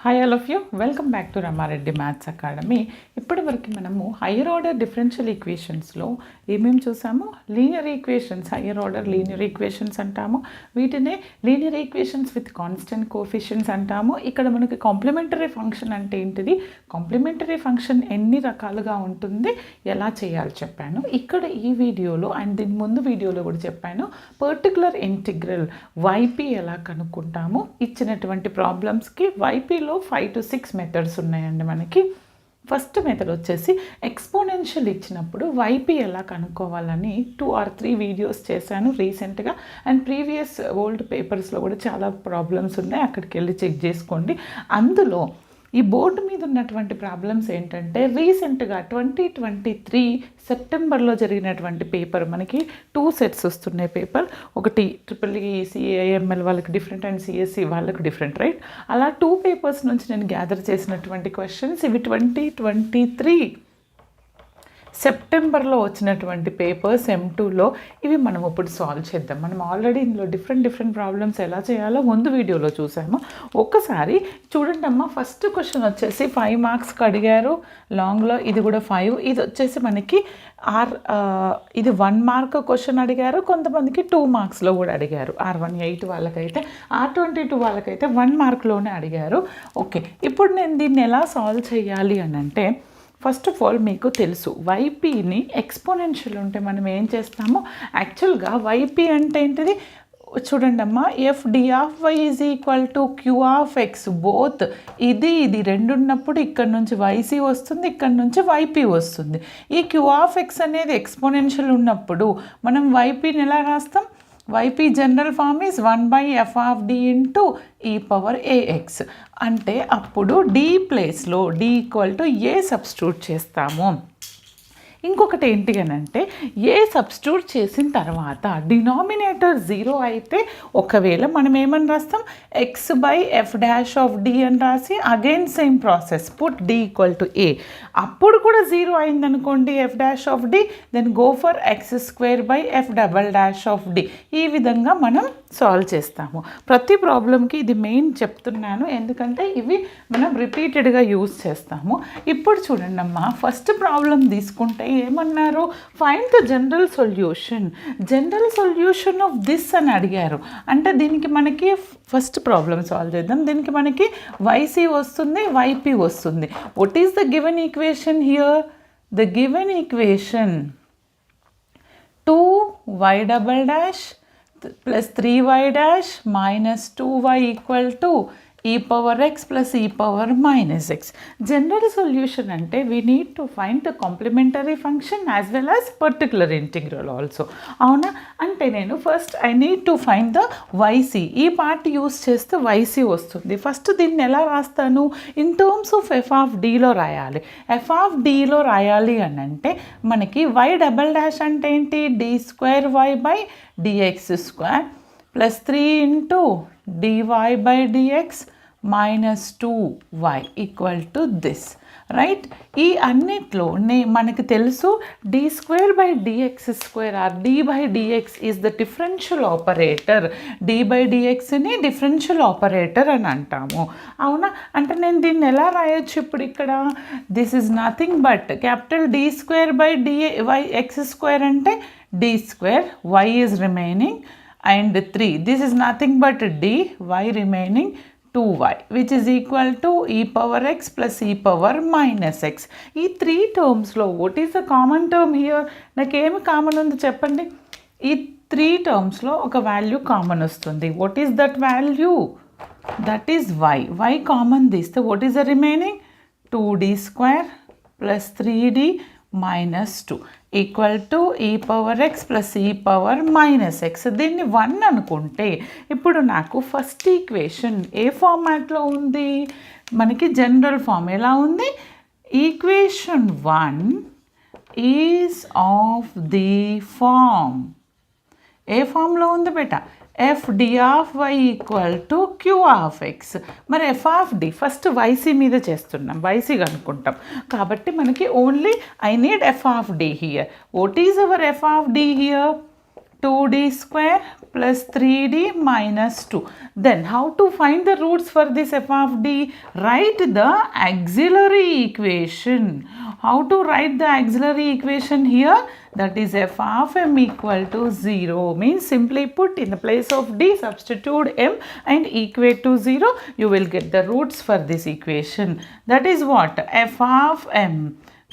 Hi all of you welcome back to Rama Reddy maths academy. ఇప్పటి వరకు మనము హైయర్ ఆర్డర్ డిఫరెన్షియల్ ఈక్వేషన్స్లో ఏమేమి చూసాము? Linear equations, hire order linear equations అంటాము. వీటినే linear equations with constant coefficients అంటాము. ఇక్కడ మనకి కాంప్లిమెంటరీ ఫంక్షన్ అంటే ఏంటిది, కాంప్లిమెంటరీ ఫంక్షన్ ఎన్ని రకాలుగా ఉంటుంది, ఎలా చేయాలో చెప్పాను ఇక్కడ ఈ వీడియోలో. అండ్ దీని ముందు వీడియోలో కూడా చెప్పాను పర్టికులర్ ఇంటిగ్రల్ వైపీ ఎలా కనుక్కుంటాము. ఇచ్చినటువంటి ప్రాబ్లమ్స్కి వైపీలో 5 to 6 మెథడ్స్ ఉన్నాయండి మనకి. ఫస్ట్ మెథడ్ వచ్చేసి ఎక్స్పోనెన్షియల్ ఇచ్చినప్పుడు వైపీ ఎలా కనుక్కోవాలని 2 or 3 వీడియోస్ చేశాను రీసెంట్గా. అండ్ ప్రీవియస్ ఓల్డ్ పేపర్స్లో కూడా చాలా ప్రాబ్లమ్స్ ఉన్నాయి, అక్కడికి వెళ్ళి చెక్ చేసుకోండి. అందులో ఈ బోర్డు మీద ఉన్నటువంటి ప్రాబ్లమ్స్ ఏంటంటే రీసెంట్గా 2023 సెప్టెంబర్లో జరిగినటువంటి పేపర్. మనకి 2 సెట్స్ వస్తున్నాయి పేపర్, ఒకటి ట్రిపుల్ సిఏఎంఎల్ వాళ్ళకి డిఫరెంట్ అండ్ సిఎస్సి వాళ్ళకి డిఫరెంట్, రైట్? అలా 2 పేపర్స్ నుంచి నేను గ్యాదర్ చేసినటువంటి క్వశ్చన్స్ ఇవి. 2023 సెప్టెంబర్లో వచ్చినటువంటి పేపర్స్ M2లో ఇవి మనం ఇప్పుడు సాల్వ్ చేద్దాం. మనం ఆల్రెడీ ఇందులో డిఫరెంట్ ప్రాబ్లమ్స్ ఎలా చేయాలో ముందు వీడియోలో చూసాము. ఒక్కసారి చూడండి అమ్మా. ఫస్ట్ క్వశ్చన్ వచ్చేసి 5 మార్క్స్కి అడిగారు లాంగ్లో, ఇది కూడా 5. ఇది వచ్చేసి మనకి ఇది 1 మార్క్ క్వశ్చన్ అడిగారు, కొంతమందికి 2 మార్క్స్లో కూడా అడిగారు. R18 వాళ్ళకైతే, R22 వాళ్ళకైతే 1 మార్క్లోనే అడిగారు. ఓకే, ఇప్పుడు నేను దీన్ని ఎలా సాల్వ్ చేయాలి అని అంటే, ఫస్ట్ ఆఫ్ ఆల్ మీకు తెలుసు వైపీని ఎక్స్పోనెన్షియల్ ఉంటే మనం ఏం చేస్తామో, యాక్చువల్గా వైపీ అంటే ఏంటిది చూడండి అమ్మా. FD of y is equal to Q of x both. ఇది రెండు ఉన్నప్పుడు ఇక్కడ నుంచి YC వస్తుంది, ఇక్కడ నుంచి YP వస్తుంది. ఈ Q ఆఫ్ x అనేది ఎక్స్పోనెన్షియల్ ఉన్నప్పుడు మనం YPని ఎలా రాస్తాం? YP general form is 1/f of d into e power ax. అంటే అప్పుడు d ప్లేస్లో d equal to a substitute చేస్తాము. ఇంకొకటి ఏంటి అని అంటే, ఏ సబ్స్టిట్యూట్ చేసిన తర్వాత డినామినేటర్ 0 అయితే ఒకవేళ మనం ఏమని రాస్తాం, x/f' ఆఫ్ d అని రాసి again same process put d equal to a. అప్పుడు కూడా 0 అయిందనుకోండి f' of d, then go for x² of d. ఈ విధంగా మనం సాల్వ్ చేస్తాము. ప్రతి ప్రాబ్లంకి ఇది మెయిన్ చెప్తున్నాను, ఎందుకంటే ఇవి మనం రిపీటెడ్గా యూజ్ చేస్తాము. ఇప్పుడు చూడండి అమ్మా, ఫస్ట్ ప్రాబ్లం తీసుకుంటే ఏమన్నారు, find the general solution of this అని అడిగారు. అంటే దీనికి మనకి ఫస్ట్ ప్రాబ్లం సాల్వ్ చేద్దాం. దీనికి మనకి YC వస్తుంది, YP వస్తుంది. What is the given equation here? The given equation 2y" plus 3y' minus 2y equal to e power x plus e power minus x. General solution అంటే we need to find the complementary function as well as particular integral also. అవునా? అంటే నేను first I need to find the YC. ఈ part use చేస్తే YC వస్తుంది. First దీన్ని ఎలా రాస్తాను, in terms of f of dలో రాయాలి. f ఆఫ్ dలో రాయాలి అని అంటే మనకి y" అంటే ఏంటి, d²y/dx² plus 3 into dy/dx minus 2y equal to this, right? ఈ అన్నిట్లో మనకి తెలుసు d²/dx² or d/dx is the differential operator. d/dxని డిఫరెన్షియల్ ఆపరేటర్ అని అంటాము. అవునా? అంటే నేను దీన్ని ఎలా రాయొచ్చు ఇప్పుడు ఇక్కడ, this is nothing but capital d²/dx² అంటే d², y is remaining and 3. This is nothing but d, y remaining 2y, which is equal to e power x plus e power minus x. ఈ 3 టర్మ్స్లో what is the common term here? నాకు ఏమి common ఉంది చెప్పండి. ఈ 3 టర్మ్స్లో ఒక value common వస్తుంది. what is that value? that is y. y common తీస్తే what is the remaining? 2d² plus 3d minus 2 equal to e power x plus e power minus x. దీన్ని 1 అనుకుంటే ఇప్పుడు నాకు ఫస్ట్ ఈక్వేషన్ ఏ ఫార్మాట్లో ఉంది, మనకి general form ఎలా ఉంది, equation 1 is of the form. ఏ ఫామ్లో ఉంది బేటా? FD of y equal to Q of x. మరి f of d first YC మీద చేస్తున్నాం, YC కనుక్కుంటాం కాబట్టి మనకి only I need f of d here. What is our f of d here? 2d square plus 3d minus 2. Then how to find the roots for this f of d? Write the auxiliary equation. How to write the auxiliary equation here? That is f of m equal to 0. Means simply put, in the place of d, substitute m and equate to 0. You will get the roots for this equation. That is what? F of m,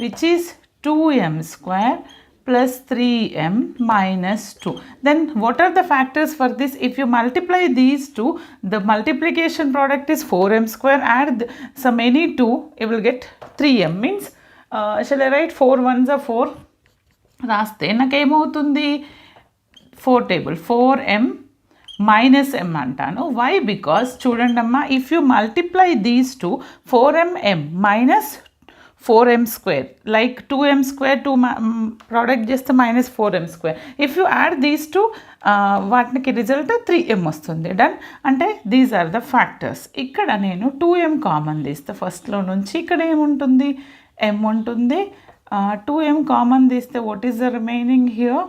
which is 2m square plus 3m minus 2. Then what are the factors for this? If you multiply these two, the multiplication product is 4m square. Add some any 2, you will get 3m. Means shall I write 4 ones are 4? రాస్తే నాకేమవుతుంది 4 table 4m minus m అంటాను. Why? Because చూడండి అమ్మా, if you multiply these two 4mm minus 4m square, like 2m square 2 product చేస్తే minus 4m square. If you add these two, వాటికి result 3m వస్తుంది. Done. అంటే these are the factors. ఇక్కడ నేను 2m common తీస్తే ఫస్ట్లో నుంచి ఇక్కడ ఏముంటుంది? m ఉంటుంది. 2m కామన్ తీస్తే what is the remaining here?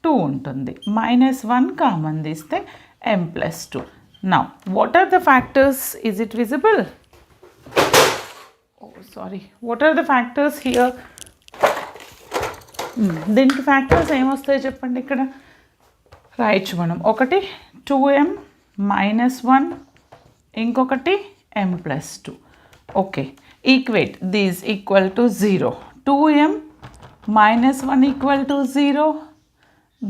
2 ఉంటుంది. -1 కామన్ తీస్తే m plus 2. Now what are the factors? Is it visible? Oh sorry, what are the factors here? దీనికి ఫ్యాక్టర్స్ ఏమొస్తాయి చెప్పండి. ఇక్కడ రాయొచ్చు మనం. ఒకటి 2m -1, ఇంకొకటి m plus 2. Okay, equate these equal to 0. 2m -1 equal to 0,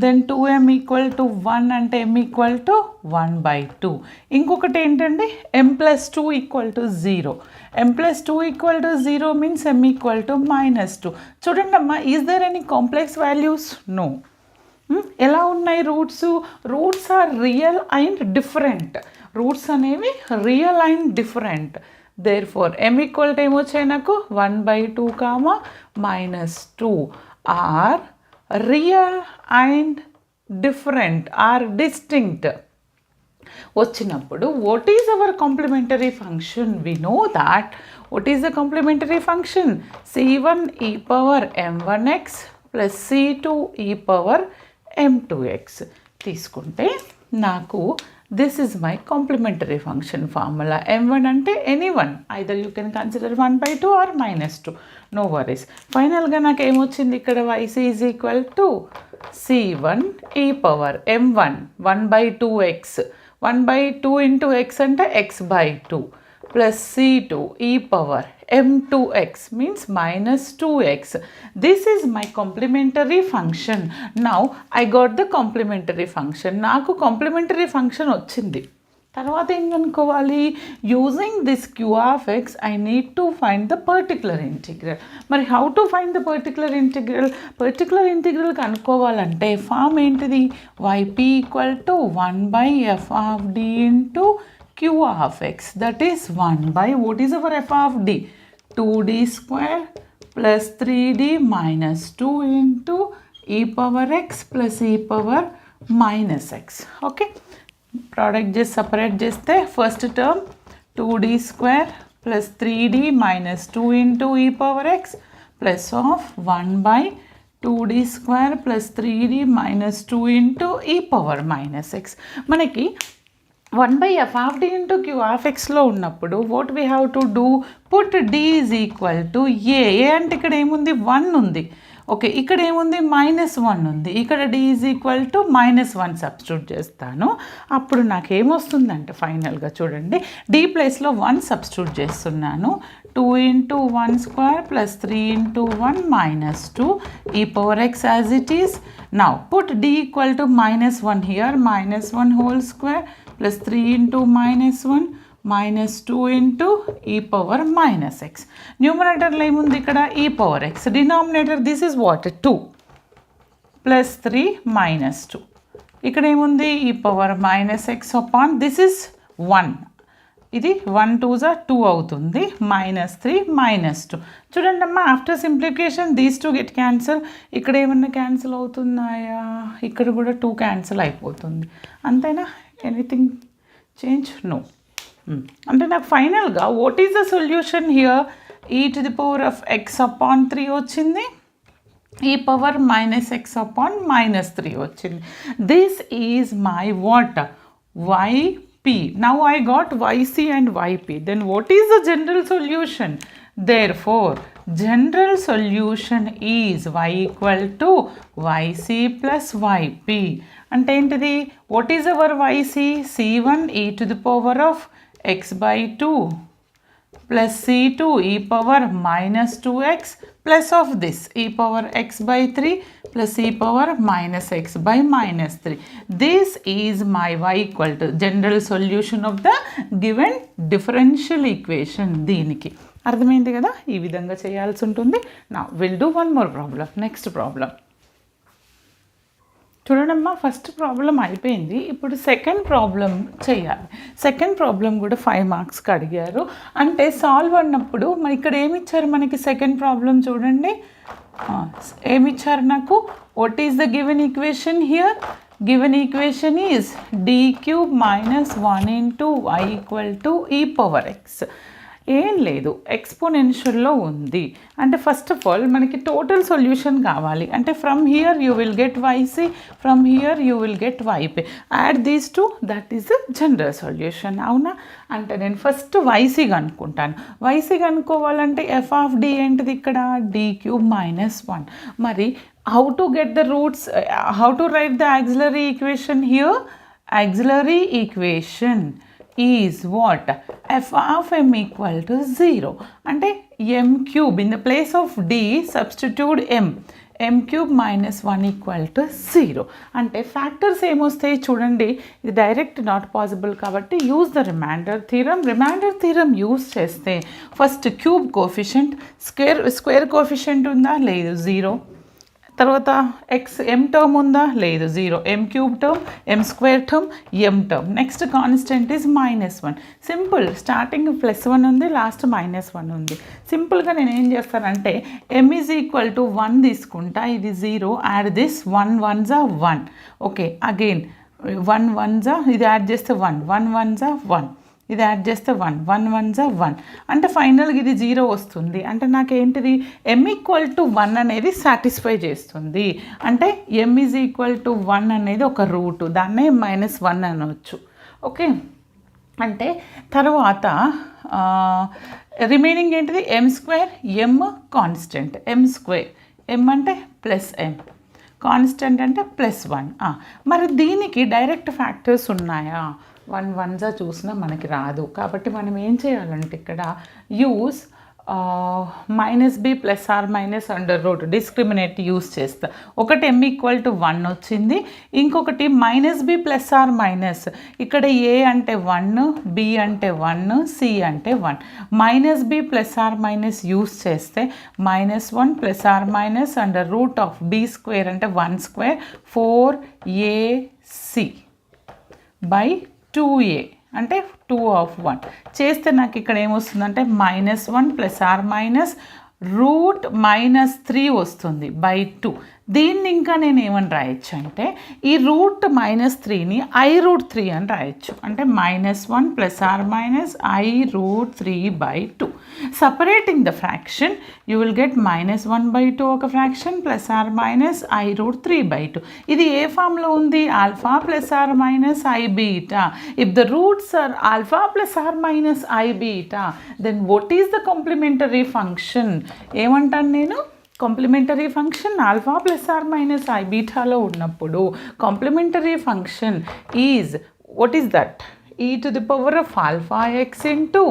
then 2m equal to 1 అంటే m equal to 1/2. ఇంకొకటి ఏంటండి? m plus 2 equal to 0. m plus 2 equal to 0 means m equal to -2. చూడండి అమ్మా, is there any complex values? No. ఎలా ఉన్నాయి roots? Roots are real and different. Roots అనేవి real and different. Therefore m equal to ఏమొచ్చాయి నాకు? 1/2 -2 are real and different are distinct వచ్చినప్పుడు what is our complementary function? We know that. What is the complementary function? c1 e power m1x plus c2 e power m2x తీసుకుంటే నాకు this is my complementary function formula. m1 అంటే any1, either you can consider 1/2 or -2, no worries. ఫైనల్గా నాకు ఏమొచ్చింది ఇక్కడ? yc is equal to c1 e power m1 1/2x, 1/2 into x అంటే x/2 plus c2 e power m2x means -2x. This is my complementary function. Now I got the complementary function. నాకు complementary function వచ్చింది. తర్వాత ఏం కనుక్కోవాలి? Using this q of x I need to find the particular integral. మరి how to find the particular integral? particular integral కనుక్కోవాలంటే form ఏంటిది? yp equal to 1/f of d into q of x. That is 1/, what is our f of d? 2d square plus 3d minus 2 into e power x plus e power minus x. Okay, product just separate చేస్తే first term 2d square plus 3d minus 2 into e power x plus of 1/2d square plus 3d minus 2 into e power minus x. మనకి 1/f of d into q of x లో ఉన్నప్పుడు what we have to do? put d is equal to a. అంటే ఇక్కడ ఏముంది? 1 ఉంది. Okay, ఇక్కడ ఏముంది? -1 ఉంది. ఇక్కడ d is equal to -1 substitute చేస్తాను. అప్పుడు నాకు ఏమొస్తుందంటే ఫైనల్గా చూడండి, d ప్లేస్లో 1 సబ్స్టిట్యూట్ చేస్తున్నాను. 2 into 1 square plus 3 into 1 minus 2 e power x as it is. Now put d equal to -1 here, -1 whole square plus 3 into -1 minus 2 into e power minus x. న్యూమరేటర్లో ఏముంది? ఇక్కడ e power x. Denominator this is what? 2 plus 3 minus 2. ఇక్కడ ఏముంది? e power minus x upon this is 1. ఇది 1 2s are 2 అవుతుంది. -3 -2. చూడండి అమ్మా, after simplification these 2 get cancel. ఇక్కడ ఏమన్నా క్యాన్సిల్ అవుతున్నాయా? ఇక్కడ కూడా 2 క్యాన్సిల్ అయిపోతుంది. అంతేనా? Anything change? నో. అంటే నాకు ఫైనల్గా what is the solution here? e to the power of x upon 3 వచ్చింది. e power minus x upon minus 3 వచ్చింది. This is my what? yp. Now I got yc and yp. Then what is the general solution? Therefore, general solution is y equal to yc plus yp. అంటే ఏంటిది? What is our yc? c1 e to the power of x by 2 plus c2 e power minus 2x plus of this e power x by 3 plus e power minus x by minus 3. This is my y equal to general solution of the given differential equation. దీనికి అర్థమైంది కదా? ఈ విధంగా చేయాల్సి ఉంటుంది. Now we'll do one more problem. Next problem. చూడమ్మా, first problem అయిపోయింది. ఇప్పుడు సెకండ్ ప్రాబ్లం చేయాలి. సెకండ్ ప్రాబ్లం కూడా 5 మార్క్స్కి అడిగారు. అంటే సాల్వ్ అన్నప్పుడు మరి ఇక్కడ ఏమి ఇచ్చారు మనకి? సెకండ్ ప్రాబ్లం చూడండి, ఏమి ఇచ్చారు నాకు? What is the given equation here? Given equation is d cube minus 1 into y equal to e power x. ఏం లేదు, ఎక్స్పోనెన్షియల్లో ఉంది. అంటే ఫస్ట్ ఆఫ్ ఆల్ మనకి టోటల్ సొల్యూషన్ కావాలి. అంటే from here you will get y c, from here you will get y p. Add these two, that is the general solution. అవునా? అంటే నేను ఫస్ట్ వైసీ కనుక్కుంటాను. వైసీ కనుక్కోవాలంటే ఎఫ్ ఆఫ్ డి ఏంటిది ఇక్కడ? d cube minus 1. మరి how to get the roots, how to write the auxiliary equation here? Auxiliary equation is what? F of m equal to 0. అంటే m cube, in the place of d substitute m cube minus 1 equal to 0. అంటే factors ఏమొస్తాయి చూడండి, ఇది direct not possible కాబట్టి use the remainder theorem. Remainder theorem use చేస్తే first cube coefficient, square coefficient ఉందా? లేదు, 0. తర్వాత ఎం టర్మ్ ఉందా? లేదు, 0. m cube term, m square term, m term. Next constant is -1. Simple, starting +1 ఉంది, లాస్ట్ -1 ఉంది. సింపుల్గా నేను ఏం చేస్తానంటే m ఈజ్ ఈక్వల్ టు 1 తీసుకుంటా, ఇది 0, add this 1 1s 1. Okay, again 1 1s, ఇది యాడ్ చేస్తే 1 1 1s 1, ఇది యాడ్ చేస్తే 1 1 1s 1. అంటే ఫైనల్గా ఇది 0 వస్తుంది. అంటే నాకేంటిది? m ఈక్వల్ టు 1 అనేది సాటిస్ఫై చేస్తుంది. అంటే m ఈజ్ ఈక్వల్ టు 1 అనేది ఒక రూటు, దాన్నే -1 అనవచ్చు. ఓకే, అంటే తర్వాత రిమైనింగ్ ఏంటిది? m square, m constant, m square, m అంటే +m, కాన్స్టెంట్ అంటే +1. మరి దీనికి డైరెక్ట్ ఫ్యాక్టర్స్ ఉన్నాయా? 1 1s చూసినా మనకి రాదు. కాబట్టి మనం ఏం చేయాలంటే ఇక్కడ use -b + r - under root discriminate use చేస్తా. ఒకటి m ఈక్వల్ టు 1 వచ్చింది, ఇంకొకటి -b + r ఇక్కడ a అంటే 1, b అంటే 1, c అంటే 1. -b + r - యూస్ చేస్తే -1 + r - under root of b square అంటే 1 స్క్వేర్ 4ac బై 2a అంటే 2 of 1 చేస్తే నాకు ఇక్కడ ఏమొస్తుందంటే -1 + r రూట్ -3 వస్తుంది బై 2. దీన్ని ఇంకా నేను ఏమని రాయొచ్చు అంటే ఈ రూట్ -3ని i√3 అని రాయొచ్చు. అంటే -1 + r i√3 by 2. Separating the fraction you will get -1/2 ఒక ఫ్రాక్షన్ + r i√3 బై 2. ఇది ఏ ఫామ్లో ఉంది? Alpha + r i beta. If the roots are alpha + r i beta, then what is the complementary function? ఏమంటాను నేను? Complementary function alpha + r i బీటాలో ఉన్నప్పుడు complementary function is what is that? e to the power of alpha x into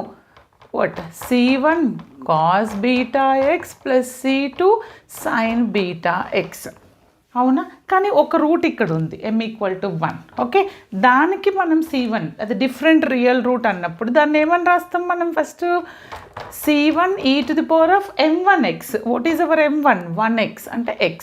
what? c1 cos beta x plus c2 sin beta x. అవునా? కానీ ఒక route ఇక్కడ ఉంది, m equal to 1. Okay, దానికి మనం c1 అది డిఫరెంట్ రియల్ రూట్ అన్నప్పుడు దాన్ని ఏమని రాస్తాం మనం? First c1 e to the power of m1x. What is hour m1? 1x అంటే x.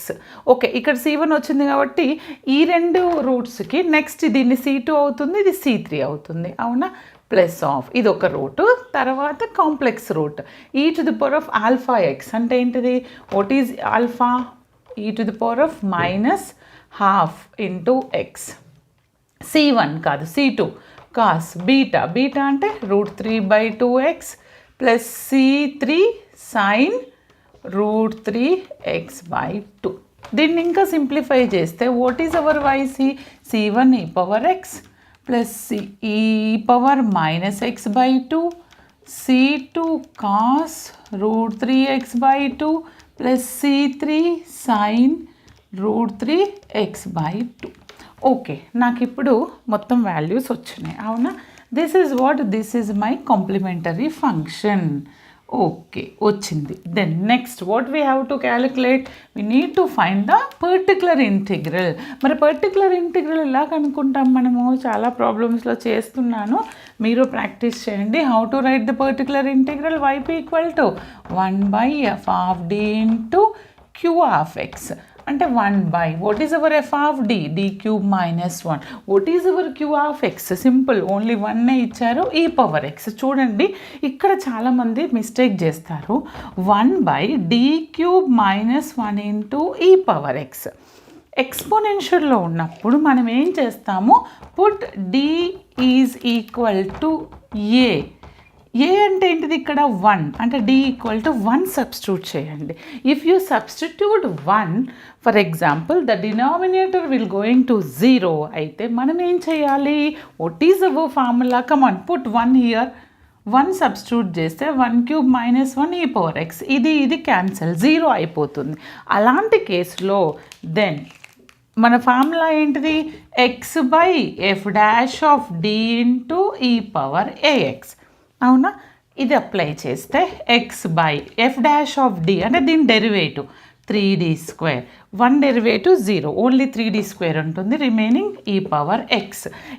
ఓకే, ఇక్కడ c1 వచ్చింది కాబట్టి ఈ రెండు రూట్స్కి నెక్స్ట్ దీన్ని c2 అవుతుంది, ఇది c3 అవుతుంది. అవునా? ప్లస్ ఆఫ్ ఇది ఒక రూటు, తర్వాత complex root e to the power of alpha x అంటే ఏంటిది? What is alpha? e to the power of -12 into x. c1 కాదు, c2 cos బీటా, బీటా అంటే √3/2x plus c3 sin √3x/2. దీన్ని ఇంకా simplify చేస్తే what is our y c? c1 e⁻x plus e⁻−x/2 c2 cos √3x/2 plus c3 sin √3x/2. Okay, నాకు ఇప్పుడు మొత్తం values వచ్చినాయి అవునా? This is my complementary function. Okay, వచ్చింది. Then next what we have to calculate? We need to find the particular integral. మరి particular integral ఎలా కనుక్కుంటాం మనము? చాలా ప్రాబ్లమ్స్లో చేస్తున్నాను, మీరు ప్రాక్టీస్ చేయండి. How to write the particular integral? yp = 1/f(d) into q(x). అంటే 1/, what is our f(d)? d³ - 1. what is our q(x)? Simple, only 1 ఇచ్చారు, e⁻x. చూడండి ఇక్కడ చాలామంది మిస్టేక్ చేస్తారు. 1/d³ - 1 into e⁻x. ఎక్స్పోనెన్షియల్లో ఉన్నప్పుడు మనం ఏం చేస్తాము? Put d is equal to a. ఏ అంటే ఏంటిది ఇక్కడ? 1 అంటే d = 1 సబ్స్టిట్యూట్ చేయండి. If you substitute 1, for example the denominator will going to 0 అయితే మనం ఏం చేయాలి? What is hour formula? Come on, put 1 here. 1 substitute చేస్తే 1³ - 1 e⁻x. ఇది క్యాన్సల్, 0 అయిపోతుంది. అలాంటి కేసులో దెన్ మన ఫార్ములా ఏంటిది? x/f' into e⁻ax. అవునా? ఇది అప్లై చేస్తే x/f' అంటే దీని derivative 3d². 1 derivative 0, only 3d² ఉంటుంది, రిమైనింగ్ e⁻x.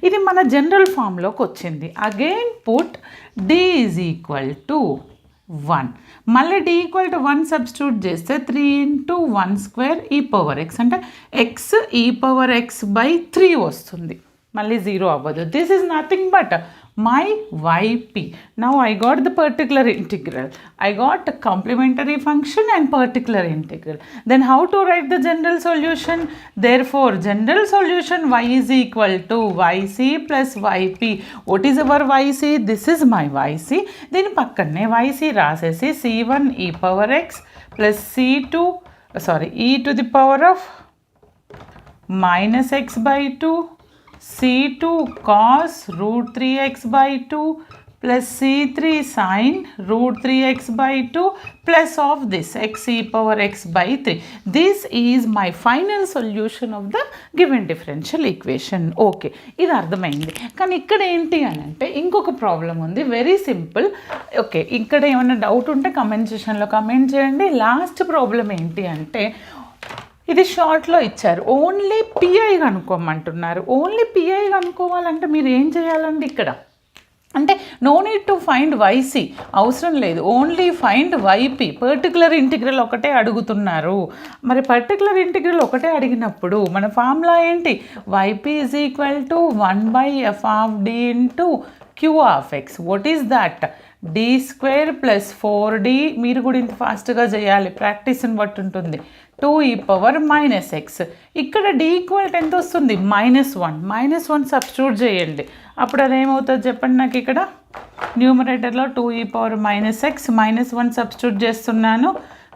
ఇది మన జనరల్ ఫామ్లోకి వచ్చింది. Again put d is equal to 1. మళ్ళీ d = 1 సబ్స్టిట్యూట్ చేస్తే 3 × 1² e⁻x అంటే x e⁻x/3 వస్తుంది. మళ్ళీ 0 అవ్వదు. This is nothing but my yp. Now I got the particular integral. I got a complementary function and particular integral. Then how to write the general solution? Therefore, general solution y is equal to yc plus yp. What is our yc? This is my yc. Then పక్కనే yc రాసేసి c1 e⁻x plus e⁻−x/2 c2 cos √3x/2 plus c3 sin √3x/2 plus of this x e⁻x/3. This is my final solution of the given differential equation. Okay, ఇది అర్థమైంది. కానీ ఇక్కడ ఏంటి అని అంటే ఇంకొక ప్రాబ్లం ఉంది, వెరీ సింపుల్. ఓకే, ఇక్కడ ఏమైనా డౌట్ ఉంటే కమెంట్ సెషన్లో కమెంట్ చేయండి. లాస్ట్ ప్రాబ్లం ఏంటి అంటే ఇది షార్ట్లో ఇచ్చారు, ఓన్లీ పిఐ కనుక్కోమంటున్నారు. ఓన్లీ పిఐ కనుక్కోవాలంటే మీరు ఏం చేయాలండి ఇక్కడ? అంటే no need to find YC, అవసరం లేదు, only find YP. Particular integral ఒకటే అడుగుతున్నారు. మరి పర్టికులర్ ఇంటిగ్రల్ ఒకటే అడిగినప్పుడు మన ఫార్ములా ఏంటి? YP is equal to 1/f(d) into q(x). What is that? d² + 4d. మీరు కూడా ఇంత ఫాస్ట్గా చేయాలి, ప్రాక్టీస్ని బట్టి ఉంటుంది. 2e⁻−x. ఇక్కడ d = ఎంత వస్తుంది? -1 సబ్స్టిట్యూట్ చేయండి. అప్పుడు అదేమవుతుంది చెప్పండి నాకు? ఇక్కడ న్యూమరేటర్లో 2e⁻−x -1 సబ్స్టిట్యూట్ చేస్తున్నాను,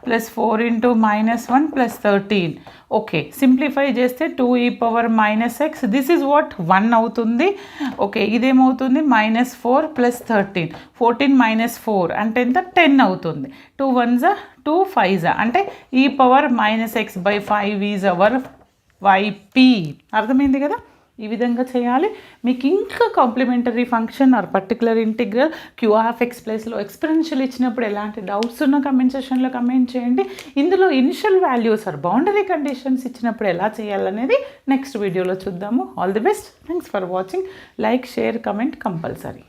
ప్లస్ 4 × -1 + 13. ఓకే, సింప్లిఫై చేస్తే 2e⁻−x, దిస్ ఈజ్ వాట్ 1 అవుతుంది. ఓకే, ఇదేమవుతుంది? -4 + 13, 14 - 4 అంటే ఎంత? 10 అవుతుంది. 2 1s 2 5s అంటే e⁻−x/5 ఈజ్ అవర్ yp. అర్థమైంది కదా? ఈ విధంగా చేయాలి. మీకు ఇంకా complementary function or particular integral q(x) ప్లేస్లో ఎక్స్పెరెన్షియల్ ఇచ్చినప్పుడు ఎలాంటి డౌట్స్ ఉన్న కమెంట్ సెషన్లో కమెంట్ చేయండి. ఇందులో initial values or boundary conditions ఇచ్చినప్పుడు ఎలా చేయాలనేది నెక్స్ట్ వీడియోలో చూద్దాము. All the best. Thanks for watching. Like, share, comment compulsory.